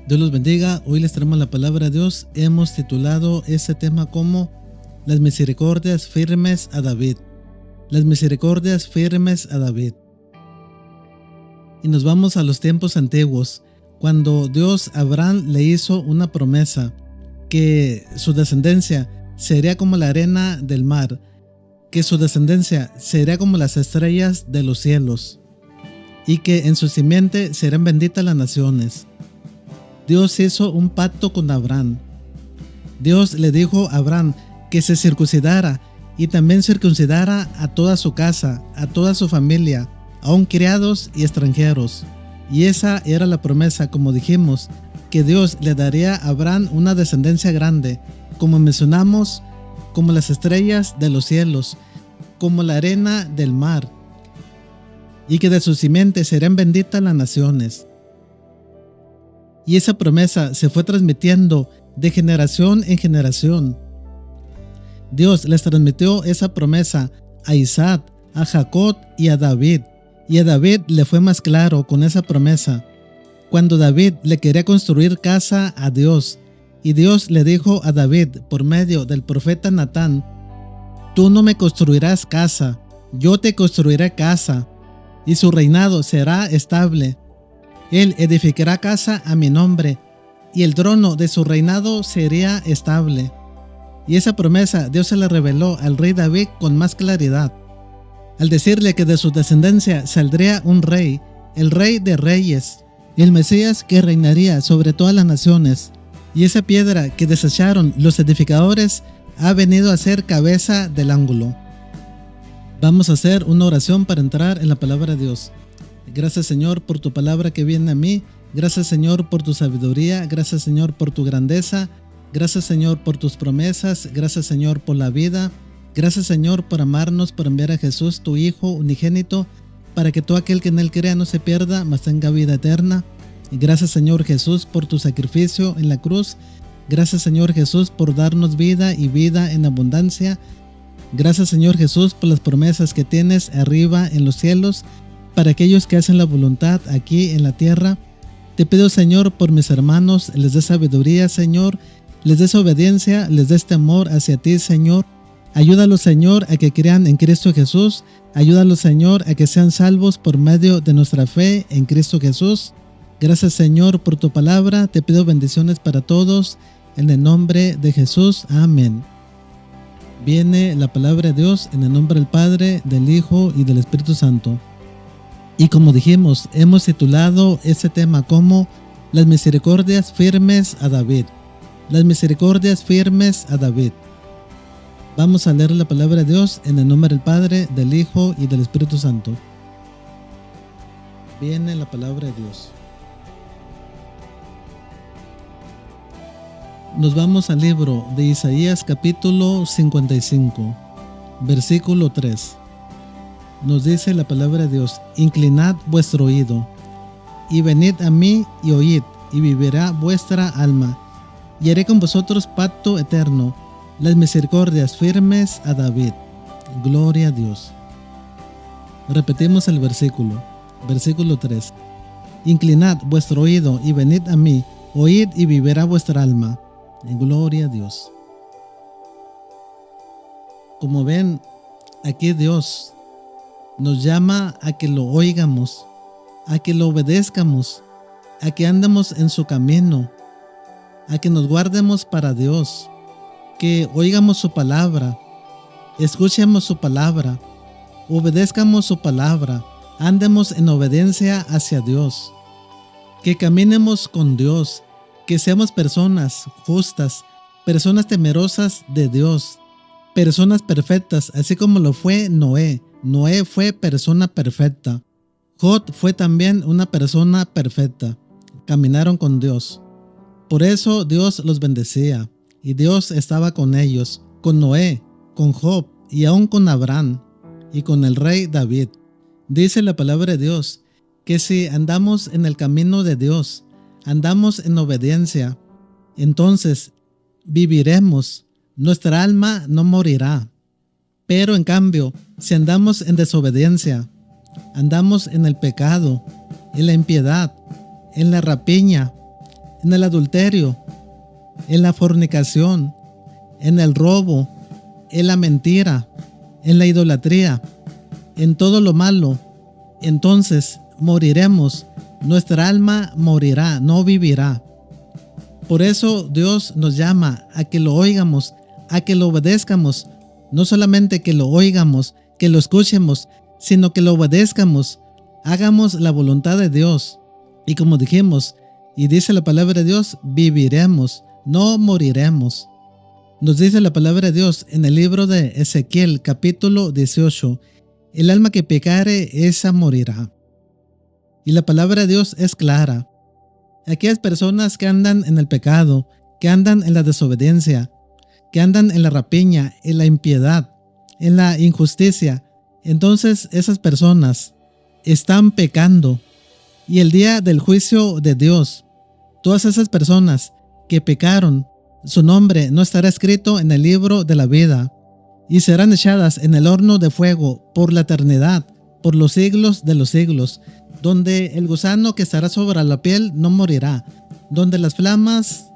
Dios los bendiga. Hoy les traemos la palabra de Dios. Hemos titulado este tema como Las misericordias firmes a David. Las misericordias firmes a David. Y nos vamos a los tiempos antiguos, cuando Dios a Abraham le hizo una promesa, que su descendencia sería como la arena del mar, que su descendencia sería como las estrellas de los cielos, y que en su simiente serán benditas las naciones. Dios hizo un pacto con Abraham. Dios le dijo a Abraham que se circuncidara y también circuncidara a toda su casa, a toda su familia, aun criados y extranjeros. Y esa era la promesa, como dijimos, que Dios le daría a Abraham una descendencia grande, como mencionamos, como las estrellas de los cielos, como la arena del mar, y que de su simiente serán benditas las naciones. Y esa promesa se fue transmitiendo de generación en generación. Dios les transmitió esa promesa a Isaac, a Jacob y a David. Y a David le fue más claro con esa promesa, cuando David le quería construir casa a Dios. Y Dios le dijo a David por medio del profeta Natán: tú no me construirás casa, yo te construiré casa, y su reinado será estable. Él edificará casa a mi nombre, y el trono de su reinado sería estable. Y esa promesa Dios se la reveló al rey David con más claridad, al decirle que de su descendencia saldría un rey, el rey de reyes, el Mesías que reinaría sobre todas las naciones. Y esa piedra que desecharon los edificadores ha venido a ser cabeza del ángulo. Vamos a hacer una oración para entrar en la palabra de Dios. Gracias, Señor, por tu palabra que viene a mí. Gracias, Señor, por tu sabiduría. Gracias, Señor, por tu grandeza. Gracias, Señor, por tus promesas. Gracias, Señor, por la vida. Gracias, Señor, por amarnos, por enviar a Jesús, tu Hijo unigénito, para que todo aquel que en Él crea no se pierda, mas tenga vida eterna. Y gracias, Señor Jesús, por tu sacrificio en la cruz. Gracias, Señor Jesús, por darnos vida y vida en abundancia. Gracias, Señor Jesús, por las promesas que tienes arriba en los cielos, para aquellos que hacen la voluntad aquí en la tierra. Te pido, Señor, por mis hermanos, les des sabiduría, Señor, les des obediencia, les des temor hacia ti, Señor. Ayúdalos, Señor, a que crean en Cristo Jesús. Ayúdalos, Señor, a que sean salvos por medio de nuestra fe en Cristo Jesús. Gracias, Señor, por tu palabra. Te pido bendiciones para todos, en el nombre de Jesús. Amén. Viene la palabra de Dios en el nombre del Padre, del Hijo y del Espíritu Santo. Y como dijimos, hemos titulado este tema como Las misericordias firmes a David. Las misericordias firmes a David. Vamos a leer la palabra de Dios en el nombre del Padre, del Hijo y del Espíritu Santo. Viene la palabra de Dios. Nos vamos al libro de Isaías capítulo 55, versículo 3. Nos dice la palabra de Dios: inclinad vuestro oído, y venid a mí y oíd, y vivirá vuestra alma, y haré con vosotros pacto eterno, las misericordias firmes a David. Gloria a Dios. Repetimos el versículo 3. Inclinad vuestro oído y venid a mí, oíd y vivirá vuestra alma. Gloria a Dios. Como ven, aquí Dios nos llama a que lo oigamos, a que lo obedezcamos, a que andemos en su camino, a que nos guardemos para Dios, que oigamos su palabra, escuchemos su palabra, obedezcamos su palabra, andemos en obediencia hacia Dios, que caminemos con Dios, que seamos personas justas, personas temerosas de Dios, personas perfectas, así como lo fue Noé. Noé fue persona perfecta. Job fue también una persona perfecta. Caminaron con Dios. Por eso Dios los bendecía, y Dios estaba con ellos, con Noé, con Job y aún con Abraham y con el rey David. Dice la palabra de Dios que si andamos en el camino de Dios, andamos en obediencia, entonces viviremos, nuestra alma no morirá. Pero en cambio, si andamos en desobediencia, andamos en el pecado, en la impiedad, en la rapiña, en el adulterio, en la fornicación, en el robo, en la mentira, en la idolatría, en todo lo malo, entonces moriremos, nuestra alma morirá, no vivirá. Por eso Dios nos llama a que lo oigamos, a que lo obedezcamos, no solamente que lo oigamos, que lo escuchemos, sino que lo obedezcamos, hagamos la voluntad de Dios. Y como dijimos, y dice la palabra de Dios, viviremos, no moriremos. Nos dice la palabra de Dios en el libro de Ezequiel, capítulo 18, el alma que pecare, esa morirá. Y la palabra de Dios es clara. Aquellas personas que andan en el pecado, que andan en la desobediencia, que andan en la rapiña, en la impiedad, en la injusticia, entonces esas personas están pecando. Y el día del juicio de Dios, todas esas personas que pecaron, su nombre no estará escrito en el libro de la vida y serán echadas en el horno de fuego por la eternidad, por los siglos de los siglos, donde el gusano que estará sobre la piel no morirá, donde las flamas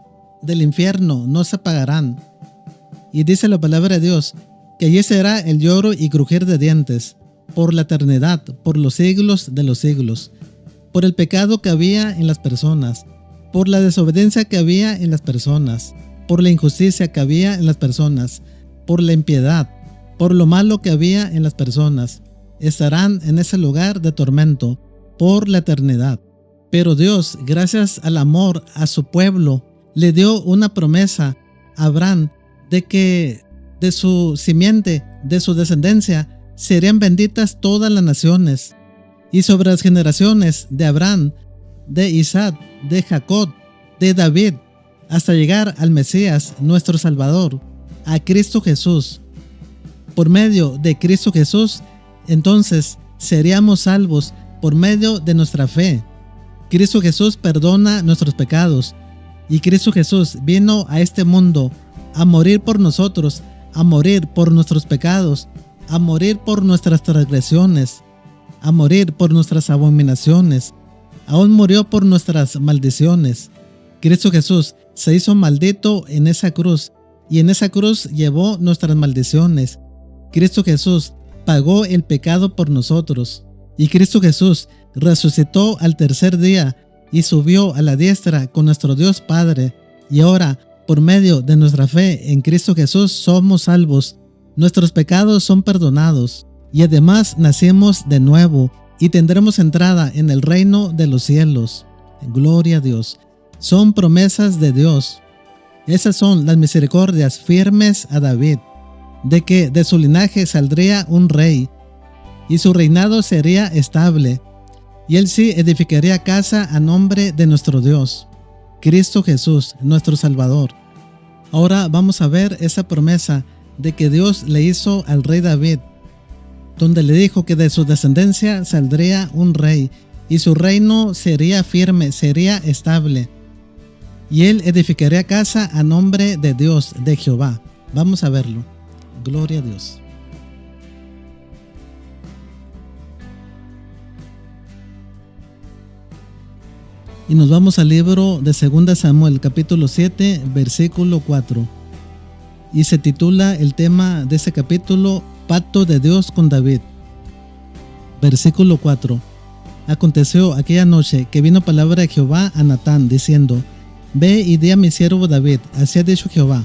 del infierno no se apagarán. Y dice la palabra de Dios que allí será el lloro y crujir de dientes, por la eternidad, por los siglos de los siglos, por el pecado que había en las personas, por la desobediencia que había en las personas, por la injusticia que había en las personas, por la impiedad, por lo malo que había en las personas. Estarán en ese lugar de tormento por la eternidad. Pero Dios, gracias al amor a su pueblo, le dio una promesa a Abraham de que de su simiente, de su descendencia, serían benditas todas las naciones. Y sobre las generaciones de Abraham, de Isaac, de Jacob, de David, hasta llegar al Mesías, nuestro Salvador, a Cristo Jesús. Por medio de Cristo Jesús, entonces seríamos salvos por medio de nuestra fe. Cristo Jesús perdona nuestros pecados y Cristo Jesús vino a este mundo a morir por nosotros, a morir por nuestros pecados, a morir por nuestras transgresiones, a morir por nuestras abominaciones, aún murió por nuestras maldiciones. Cristo Jesús se hizo maldito en esa cruz y en esa cruz llevó nuestras maldiciones. Cristo Jesús pagó el pecado por nosotros y Cristo Jesús resucitó al tercer día y subió a la diestra con nuestro Dios Padre. Y ahora, por medio de nuestra fe en Cristo Jesús, somos salvos. Nuestros pecados son perdonados y además nacimos de nuevo y tendremos entrada en el reino de los cielos. Gloria a Dios. Son promesas de Dios. Esas son las misericordias firmes a David, de que de su linaje saldría un rey y su reinado sería estable, y él sí edificaría casa a nombre de nuestro Dios, Cristo Jesús, nuestro Salvador. Ahora vamos a ver esa promesa de que Dios le hizo al rey David, donde le dijo que de su descendencia saldría un rey y su reino sería firme, sería estable, y él edificaría casa a nombre de Dios, de Jehová. Vamos a verlo. Gloria a Dios. Y nos vamos al libro de 2 Samuel, capítulo 7, versículo 4. Y se titula el tema de ese capítulo, Pacto de Dios con David. Versículo 4. Aconteció aquella noche que vino palabra de Jehová a Natán, diciendo: Ve y di a mi siervo David, así ha dicho Jehová: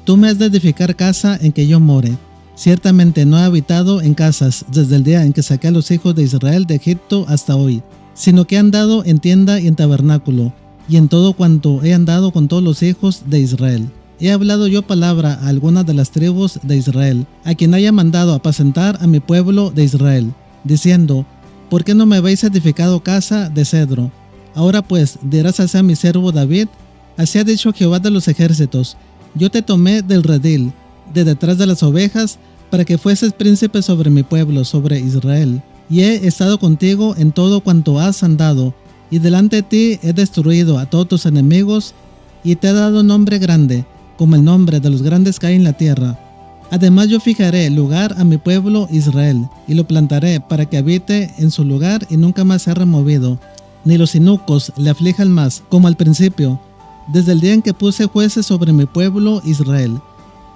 Tú me has de edificar casa en que yo more. Ciertamente no he habitado en casas desde el día en que saqué a los hijos de Israel de Egipto hasta hoy, sino que he andado en tienda y en tabernáculo, y en todo cuanto he andado con todos los hijos de Israel. He hablado yo palabra a algunas de las tribus de Israel, a quien haya mandado apacentar a mi pueblo de Israel, diciendo: ¿Por qué no me habéis edificado casa de cedro? Ahora pues dirás así a mi siervo David: Así ha dicho Jehová de los ejércitos: Yo te tomé del redil, de detrás de las ovejas, para que fueses príncipe sobre mi pueblo, sobre Israel. Y he estado contigo en todo cuanto has andado, y delante de ti he destruido a todos tus enemigos, y te he dado nombre grande, como el nombre de los grandes que hay en la tierra. Además yo fijaré lugar a mi pueblo Israel, y lo plantaré para que habite en su lugar y nunca más sea removido, ni los eunucos le aflijan más, como al principio, desde el día en que puse jueces sobre mi pueblo Israel.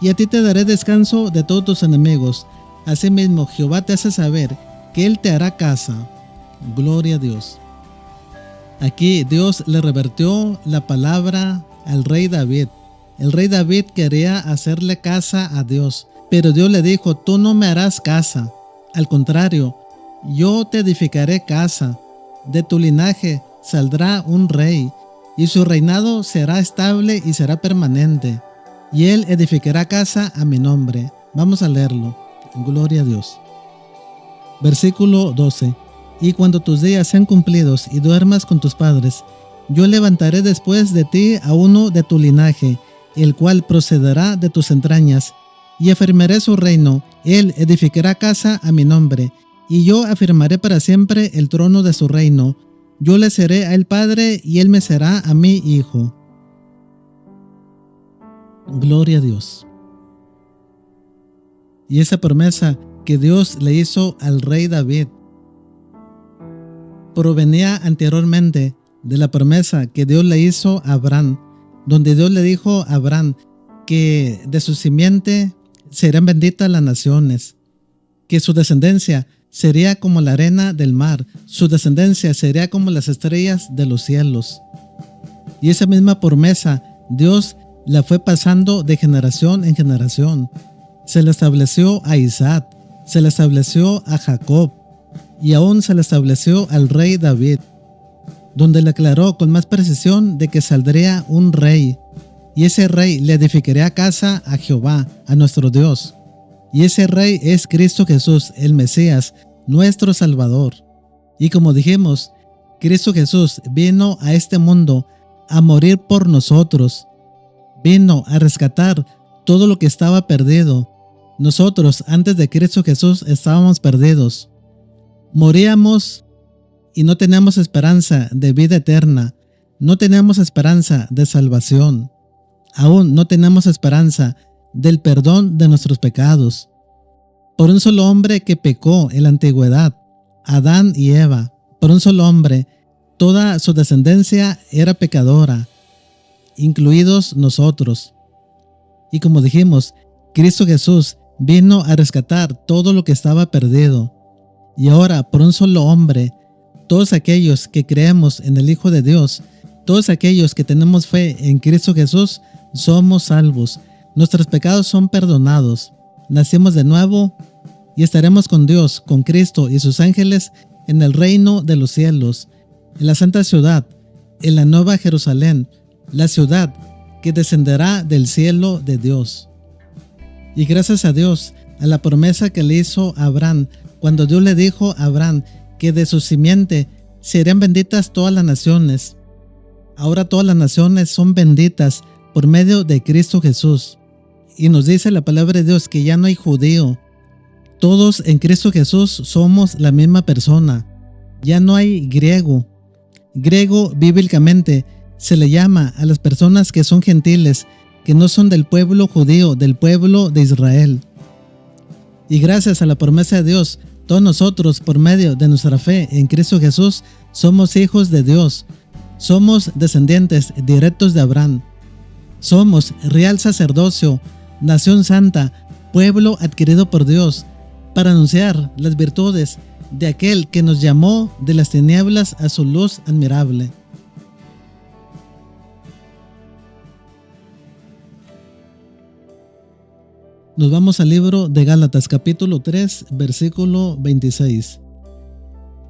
Y a ti te daré descanso de todos tus enemigos. Asimismo, Jehová te hace saber que Él te hará casa. Gloria a Dios. Aquí Dios le revertió la palabra al rey David. El rey David quería hacerle casa a Dios, pero Dios le dijo: tú no me harás casa. Al contrario, yo te edificaré casa. De tu linaje saldrá un rey, y su reinado será estable y será permanente. Y él edificará casa a mi nombre. Vamos a leerlo. Gloria a Dios. Versículo 12. Y cuando tus días sean cumplidos y duermas con tus padres, yo levantaré después de ti a uno de tu linaje, el cual procederá de tus entrañas, y afirmaré su reino. Él edificará casa a mi nombre, y yo afirmaré para siempre el trono de su reino. Yo le seré a él padre, y él me será a mí hijo. Gloria a Dios. Y esa promesa que Dios le hizo al rey David provenía anteriormente de la promesa que Dios le hizo a Abraham, donde Dios le dijo a Abraham que de su simiente serán benditas las naciones, que su descendencia sería como la arena del mar, su descendencia sería como las estrellas de los cielos. Y esa misma promesa Dios la fue pasando de generación en generación. Se le estableció a Isaac, se le estableció a Jacob, y aún se le estableció al rey David, donde le aclaró con más precisión de que saldría un rey, y ese rey le edificaría casa a Jehová, a nuestro Dios. Y ese rey es Cristo Jesús, el Mesías, nuestro Salvador. Y como dijimos, Cristo Jesús vino a este mundo a morir por nosotros. Vino a rescatar todo lo que estaba perdido. Nosotros, antes de Cristo Jesús, estábamos perdidos. Moríamos y no teníamos esperanza de vida eterna. No teníamos esperanza de salvación. Aún no tenemos esperanza del perdón de nuestros pecados. Por un solo hombre que pecó en la antigüedad, Adán y Eva, por un solo hombre, toda su descendencia era pecadora, incluidos nosotros. Y como dijimos, Cristo Jesús vino a rescatar todo lo que estaba perdido. Y ahora, por un solo hombre, todos aquellos que creemos en el Hijo de Dios, todos aquellos que tenemos fe en Cristo Jesús, somos salvos. Nuestros pecados son perdonados. Nacimos de nuevo y estaremos con Dios, con Cristo y sus ángeles en el reino de los cielos, en la santa ciudad, en la nueva Jerusalén, la ciudad que descenderá del cielo de Dios. Y gracias a Dios, a la promesa que le hizo a Abraham, cuando Dios le dijo a Abraham que de su simiente serían benditas todas las naciones. Ahora todas las naciones son benditas por medio de Cristo Jesús. Y nos dice la palabra de Dios que ya no hay judío. Todos en Cristo Jesús somos la misma persona. Ya no hay griego. Griego bíblicamente se le llama a las personas que son gentiles, que no son del pueblo judío, del pueblo de Israel. Y gracias a la promesa de Dios, todos nosotros, por medio de nuestra fe en Cristo Jesús, somos hijos de Dios. Somos descendientes directos de Abraham. Somos real sacerdocio, nación santa, pueblo adquirido por Dios, para anunciar las virtudes de aquel que nos llamó de las tinieblas a su luz admirable. Nos vamos al libro de Gálatas, capítulo 3, versículo 26.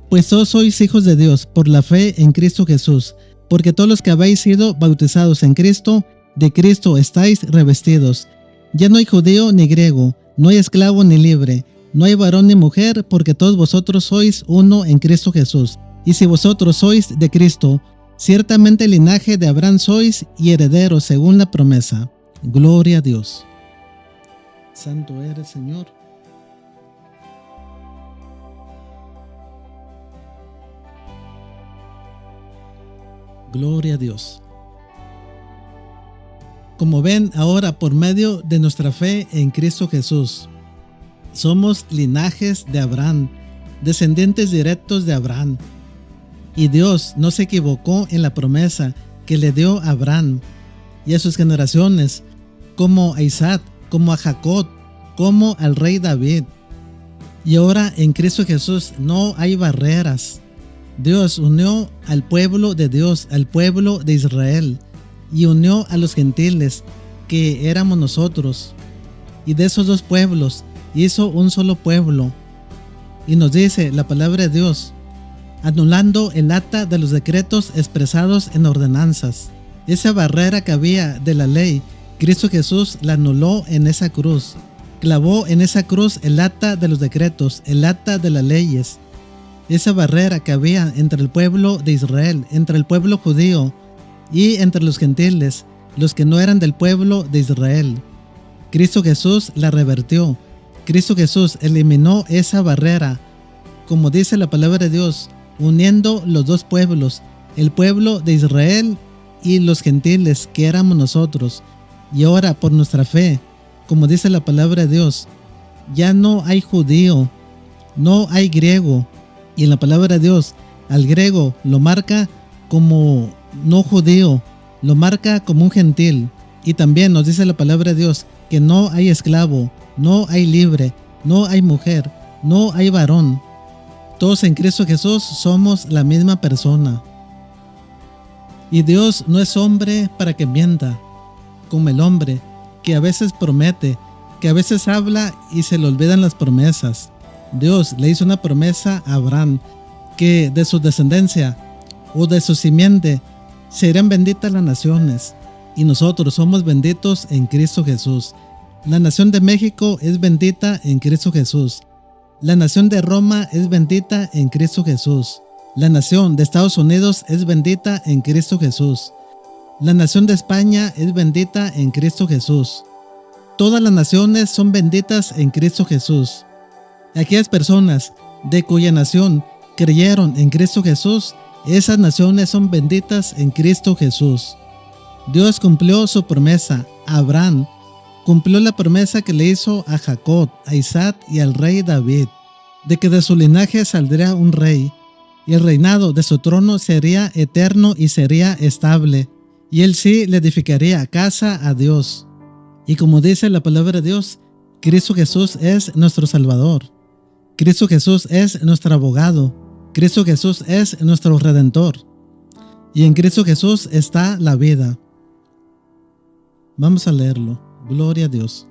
Pues todos sois hijos de Dios por la fe en Cristo Jesús, porque todos los que habéis sido bautizados en Cristo, de Cristo estáis revestidos. Ya no hay judío ni griego, no hay esclavo ni libre, no hay varón ni mujer, porque todos vosotros sois uno en Cristo Jesús. Y si vosotros sois de Cristo, ciertamente el linaje de Abraham sois y herederos según la promesa. Gloria a Dios. Santo eres, Señor. Gloria a Dios. Como ven, ahora por medio de nuestra fe en Cristo Jesús, somos linajes de Abraham, descendientes directos de Abraham. Y Dios no se equivocó en la promesa que le dio a Abraham y a sus generaciones, como a Isaac, como a Jacob, como al rey David. Y ahora en Cristo Jesús no hay barreras. Dios unió al pueblo de Dios, al pueblo de Israel, y unió a los gentiles, que éramos nosotros. Y de esos dos pueblos hizo un solo pueblo. Y nos dice la palabra de Dios, anulando el acta de los decretos expresados en ordenanzas. Esa barrera que había de la ley, Cristo Jesús la anuló en esa cruz. Clavó en esa cruz el acta de los decretos, el acta de las leyes. Esa barrera que había entre el pueblo de Israel, entre el pueblo judío y entre los gentiles, los que no eran del pueblo de Israel. Cristo Jesús la revertió. Cristo Jesús eliminó esa barrera, como dice la palabra de Dios, uniendo los dos pueblos, el pueblo de Israel y los gentiles, que éramos nosotros. Y ahora, por nuestra fe, como dice la palabra de Dios, ya no hay judío, no hay griego. Y en la palabra de Dios, al griego lo marca como no judío, lo marca como un gentil. Y también nos dice la palabra de Dios que no hay esclavo, no hay libre, no hay mujer, no hay varón. Todos en Cristo Jesús somos la misma persona. Y Dios no es hombre para que mienta, como el hombre, que a veces promete, que a veces habla y se le olvidan las promesas. Dios le hizo una promesa a Abraham, que de su descendencia o de su simiente serán benditas las naciones. Y nosotros somos benditos en Cristo Jesús. La nación de México es bendita en Cristo Jesús. La nación de Roma es bendita en Cristo Jesús. La nación de Estados Unidos es bendita en Cristo Jesús. La nación de España es bendita en Cristo Jesús. Todas las naciones son benditas en Cristo Jesús. Aquellas personas de cuya nación creyeron en Cristo Jesús, esas naciones son benditas en Cristo Jesús. Dios cumplió su promesa a Abraham, cumplió la promesa que le hizo a Jacob, a Isaac y al rey David, de que de su linaje saldría un rey, y el reinado de su trono sería eterno y sería estable, y él sí le edificaría casa a Dios. Y como dice la palabra de Dios, Cristo Jesús es nuestro Salvador. Cristo Jesús es nuestro abogado. Cristo Jesús es nuestro Redentor. Y en Cristo Jesús está la vida. Vamos a leerlo. Gloria a Dios.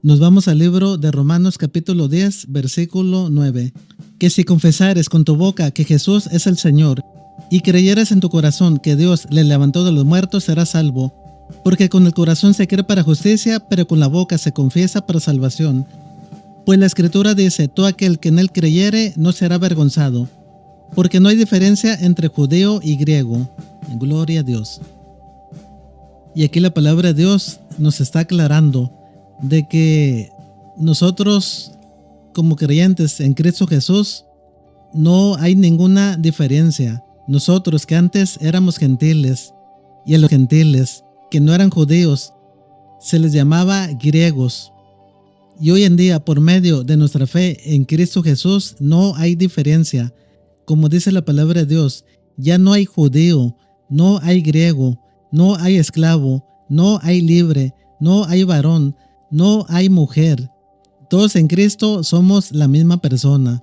Nos vamos al libro de Romanos capítulo 10, versículo 9. Que si confesares con tu boca que Jesús es el Señor, y creyeres en tu corazón que Dios le levantó de los muertos, serás salvo. Porque con el corazón se cree para justicia, pero con la boca se confiesa para salvación. Pues la Escritura dice, todo aquel que en él creyere no será avergonzado. Porque no hay diferencia entre judío y griego. Gloria a Dios. Y aquí la palabra de Dios nos está aclarando de que nosotros, como creyentes en Cristo Jesús, no hay ninguna diferencia. Nosotros que antes éramos gentiles, y a los gentiles que no eran judíos se les llamaba griegos. Y hoy en día, por medio de nuestra fe en Cristo Jesús, no hay diferencia. Como dice la palabra de Dios, ya no hay judío, no hay griego, no hay esclavo, no hay libre, no hay varón, no hay mujer. Todos en Cristo somos la misma persona.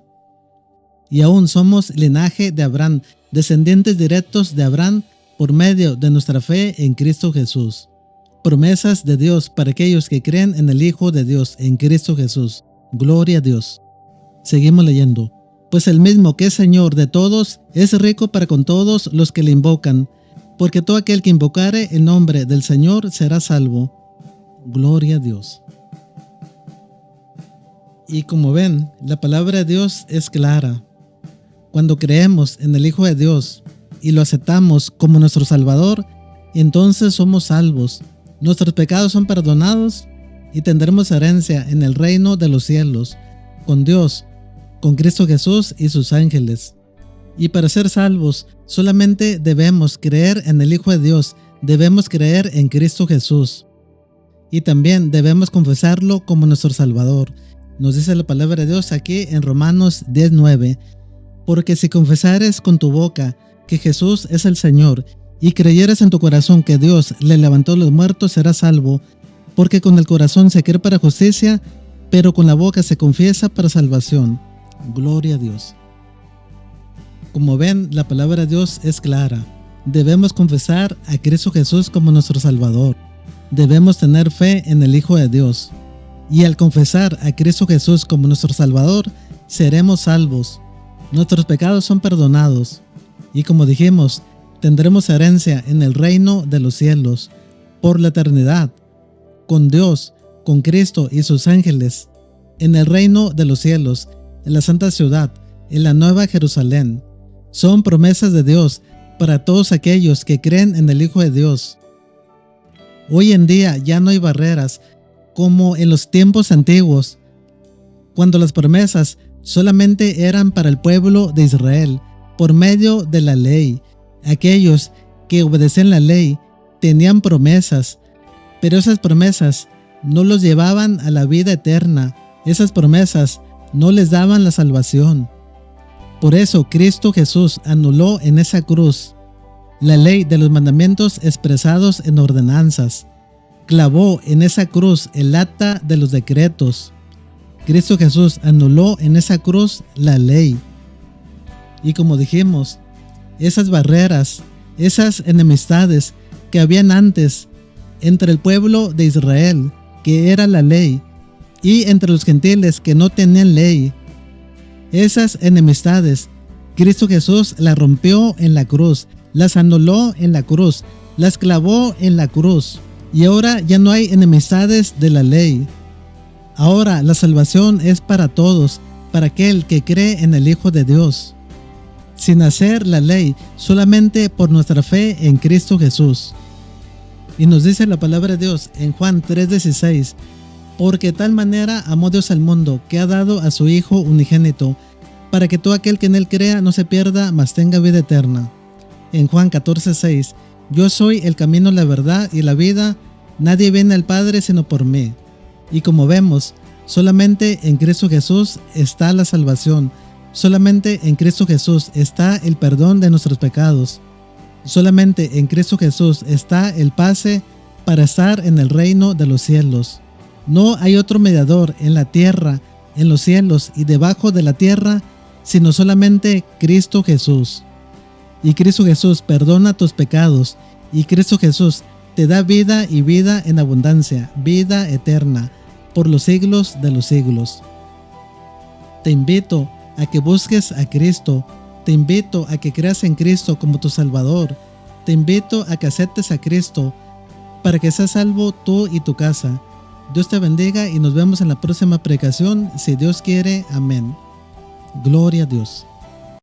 Y aún somos linaje de Abraham, descendientes directos de Abraham por medio de nuestra fe en Cristo Jesús. Promesas de Dios para aquellos que creen en el Hijo de Dios, en Cristo Jesús. Gloria a Dios. Seguimos leyendo. Pues el mismo que es Señor de todos, es rico para con todos los que le invocan, porque todo aquel que invocare el nombre del Señor será salvo. Gloria a Dios. Y como ven, la palabra de Dios es clara. Cuando creemos en el Hijo de Dios y lo aceptamos como nuestro Salvador, entonces somos salvos. Nuestros pecados son perdonados y tendremos herencia en el reino de los cielos, con Dios, con Cristo Jesús y sus ángeles. Y para ser salvos, solamente debemos creer en el Hijo de Dios, debemos creer en Cristo Jesús. Y también debemos confesarlo como nuestro Salvador. Nos dice la palabra de Dios aquí en Romanos 10:9, Porque si confesares con tu boca que Jesús es el Señor y creyeres en tu corazón que Dios le levantó de los muertos, serás salvo, porque con el corazón se cree para justicia, pero con la boca se confiesa para salvación. Gloria a Dios. Como ven, la palabra de Dios es clara. Debemos confesar a Cristo Jesús como nuestro Salvador. Debemos tener fe en el Hijo de Dios. Y al confesar a Cristo Jesús como nuestro Salvador, seremos salvos. Nuestros pecados son perdonados. Y como dijimos, tendremos herencia en el reino de los cielos, por la eternidad, con Dios, con Cristo y sus ángeles, en el reino de los cielos, en la santa ciudad, en la nueva Jerusalén. Son promesas de Dios para todos aquellos que creen en el Hijo de Dios. Hoy en día ya no hay barreras como en los tiempos antiguos, cuando las promesas solamente eran para el pueblo de Israel por medio de la ley. Aquellos que obedecían la ley tenían promesas, pero esas promesas no los llevaban a la vida eterna. Esas promesas no les daban la salvación. Por eso Cristo Jesús anuló en esa cruz la ley de los mandamientos expresados en ordenanzas. Clavó en esa cruz el acta de los decretos. Cristo Jesús anuló en esa cruz la ley. Y como dijimos, esas barreras, esas enemistades que habían antes entre el pueblo de Israel, que era la ley, y entre los gentiles que no tenían ley, esas enemistades, Cristo Jesús las rompió en la cruz, las anuló en la cruz, las clavó en la cruz. Y ahora ya no hay enemistades de la ley. Ahora la salvación es para todos, para aquel que cree en el Hijo de Dios, sin hacer la ley, solamente por nuestra fe en Cristo Jesús. Y nos dice la palabra de Dios en Juan 3:16, porque de tal manera amó Dios al mundo, que ha dado a su Hijo unigénito, para que todo aquel que en él crea no se pierda, mas tenga vida eterna. En Juan 14:6, yo soy el camino, la verdad y la vida, nadie viene al Padre sino por mí. Y como vemos, solamente en Cristo Jesús está la salvación, solamente en Cristo Jesús está el perdón de nuestros pecados, solamente en Cristo Jesús está el pase para estar en el reino de los cielos. No hay otro mediador en la tierra, en los cielos y debajo de la tierra, sino solamente Cristo Jesús. Y Cristo Jesús perdona tus pecados, y Cristo Jesús te da vida y vida en abundancia, vida eterna, por los siglos de los siglos. Te invito a que busques a Cristo, te invito a que creas en Cristo como tu Salvador, te invito a que aceptes a Cristo para que seas salvo tú y tu casa. Dios te bendiga y nos vemos en la próxima predicación, si Dios quiere. Amén. Gloria a Dios.